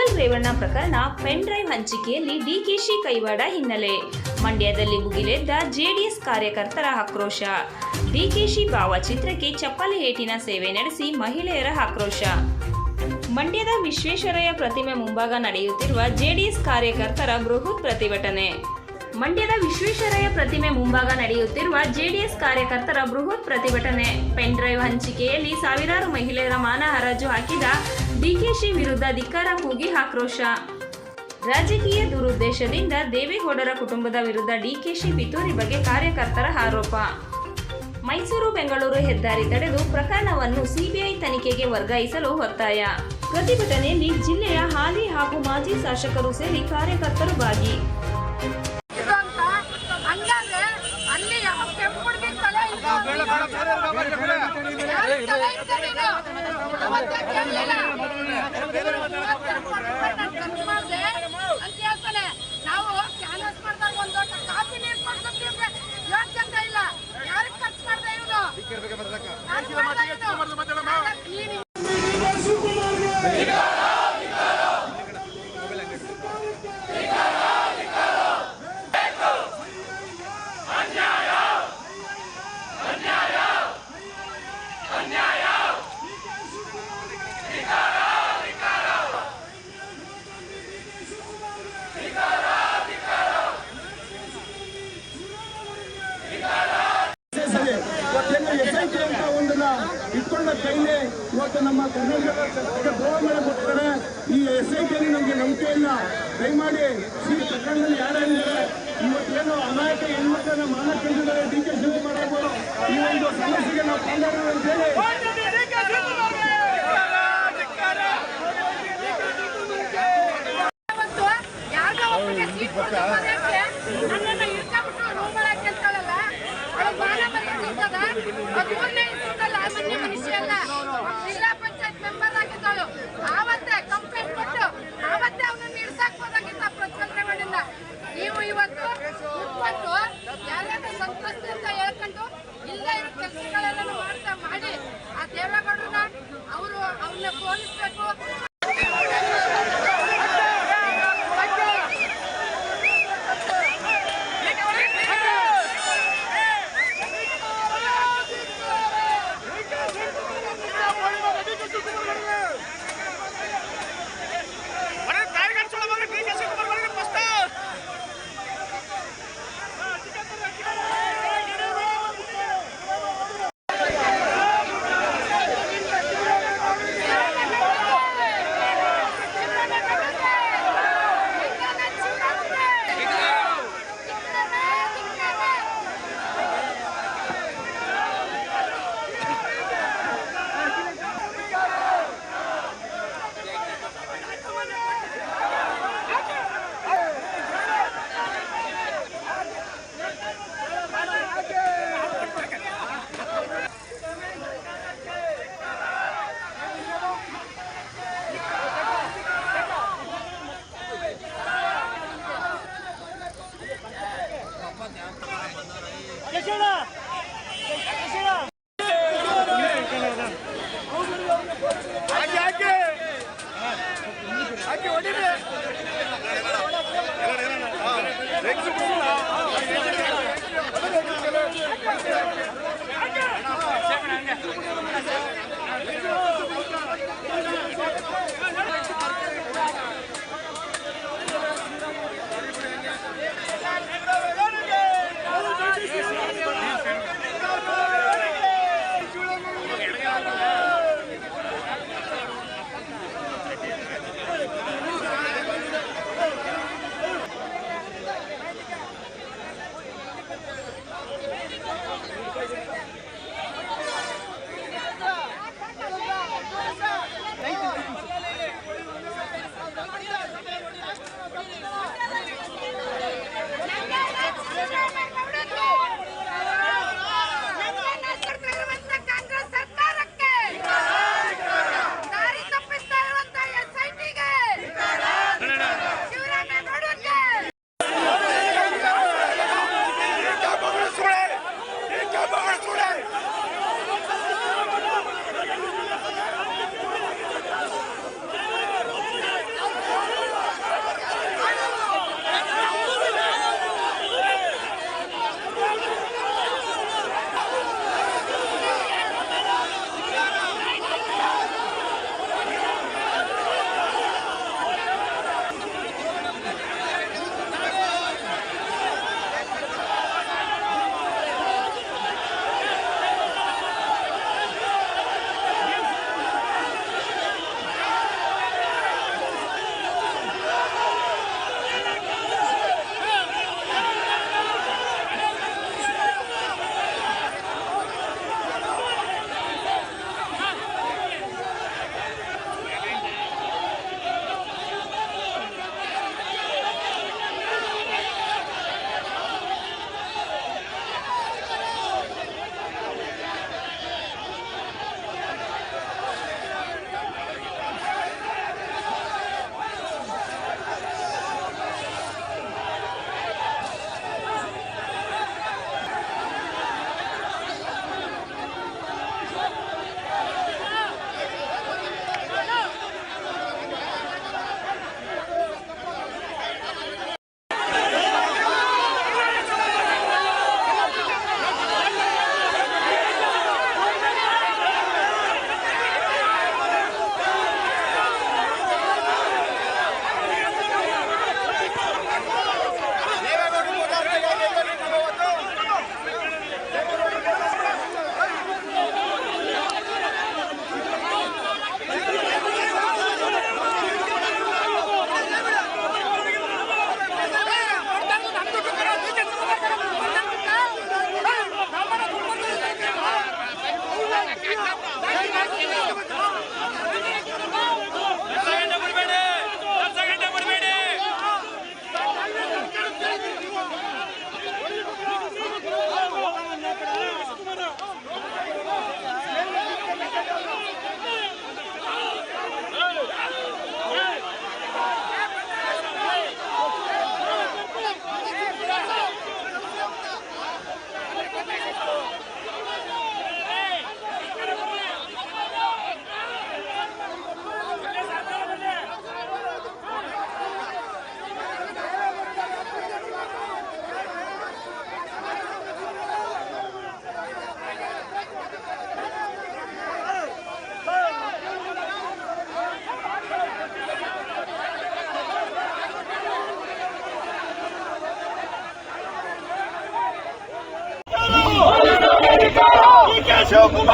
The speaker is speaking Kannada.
ಪ್ರಜ್ವಲ್ ರೇವಣ್ಣ ಪ್ರಕರಣ ಪೆನ್ ಡ್ರೈವ್ ಹಂಚಿಕೆಯಲ್ಲಿ ಡಿಕೆಶಿ ಕೈವಾಡ ಹಿನ್ನೆಲೆ. ಮಂಡ್ಯದಲ್ಲಿ ಭುಗಿಲೆದ್ದ ಜೆಡಿಎಸ್ ಕಾರ್ಯಕರ್ತರ ಆಕ್ರೋಶ. ಡಿಕೆಶಿ ಭಾವಚಿತ್ರಕ್ಕೆ ಚಪ್ಪಲಿ ಏಟಿನ ಸೇವೆ ನಡೆಸಿ ಮಹಿಳೆಯರ ಆಕ್ರೋಶ. ಮಂಡ್ಯದ ವಿಶ್ವೇಶ್ವರಯ್ಯ ಪ್ರತಿಮೆ ಮುಂಭಾಗ ನಡೆಯುತ್ತಿರುವ ಜೆಡಿಎಸ್ ಕಾರ್ಯಕರ್ತರ ಬೃಹತ್ ಪ್ರತಿಭಟನೆ. ಮಂಡ್ಯದ ವಿಶ್ವೇಶ್ವರಯ್ಯ ಪ್ರತಿಮೆ ಮುಂಭಾಗ ನಡೆಯುತ್ತಿರುವ ಜೆಡಿಎಸ್ ಕಾರ್ಯಕರ್ತರ ಬೃಹತ್ ಪ್ರತಿಭಟನೆ. ಪೆನ್ ಡ್ರೈವ್ ಹಂಚಿಕೆಯಲ್ಲಿ ಸಾವಿರಾರು ಮಹಿಳೆಯರ ಮಾನ ಹರಾಜು ಹಾಕಿದ ಡಿಕೆಶಿ ವಿರುದ್ಧ ಧಿಕ್ಕಾರ ಕೂಗಿ ಆಕ್ರೋಶ. ರಾಜಕೀಯ ದುರುದ್ದೇಶದಿಂದ ದೇವೇಗೌಡರ ಕುಟುಂಬದ ವಿರುದ್ಧ ಡಿಕೆಶಿ ಪಿತೂರಿ ಬಗ್ಗೆ ಕಾರ್ಯಕರ್ತರ ಆರೋಪ. ಮೈಸೂರು ಬೆಂಗಳೂರು ಹೆದ್ದಾರಿ ತಡೆದು ಪ್ರಕರಣವನ್ನು ಸಿಬಿಐ ತನಿಖೆಗೆ ವರ್ಗಾಯಿಸಲು ಒತ್ತಾಯ. ಪ್ರತಿಭಟನೆಯಲ್ಲಿ ಜಿಲ್ಲೆಯ ಹಾಲಿ ಹಾಗೂ ಮಾಜಿ ಶಾಸಕರು ಸೇರಿ ಕಾರ್ಯಕರ್ತರು ಭಾಗಿ. ಇಟ್ಕೊಂಡ ಕೈಲೇ ಇವತ್ತು ನಮ್ಮ ಕರ್ನಾಟಕ ದ್ರೋಹ ಮಾಡಿಕೊಡ್ತಾರೆ. ಈ SITಯಲ್ಲಿ ನಮಗೆ ನಂಬಿಕೆ ಇಲ್ಲ. ದಯಮಾಡಿ ಈ ಪ್ರಕರಣದಲ್ಲಿ ಯಾರ್ಯಾರಿದ್ದಾರೆ ಇವತ್ತೇನು ಅಮಾಯಕ ಹೆಣ್ಮಕ್ಳನ್ನ ಮಾನ ಕಂಡಿದ್ದಾರೆ DK ಶಿವಕುಮಾರ್ ಅವರು ಈ ಒಂದು ಸಮಸ್ಯೆಗೆ ನಾವು ಕೊಂಡಾಡೋಣ ಅಂತ ಹೇಳಿ ಜಿಲ್ಲಾ ಪಂಚಾಯತ್ ಮೆಂಬರ್ ಆಗಿದ್ದಳು. ಆವತ್ತೇ ಕಂಪ್ಲೇಂಟ್ ಕೊಟ್ಟು ಆವತ್ತೇ ಅವನನ್ನು ಇಳಿಸಾಕ್ಬೋದಾಗಿತ್ತ ಪ್ರಜ್ವಲ್ ರೇವಣ್ಣನ. ನೀವು ಇವತ್ತು ಕೂತ್ಕೊಂಡು ಯಾರ್ಯಾರು ಸಂತ್ರಸ್ತೆ ಅಂತ ಹೇಳ್ಕೊಂಡು ಇಲ್ಲ ಇರೋ ಕೆಲಸಗಳೆಲ್ಲ ಮಾಡಿ ಆ ದೇವೇಗೌಡರನ್ನ ಅವ್ರನ್ನ ಸೋಲಿಸ್ಬೇಕು. ಶಿವಕುಮಾರ್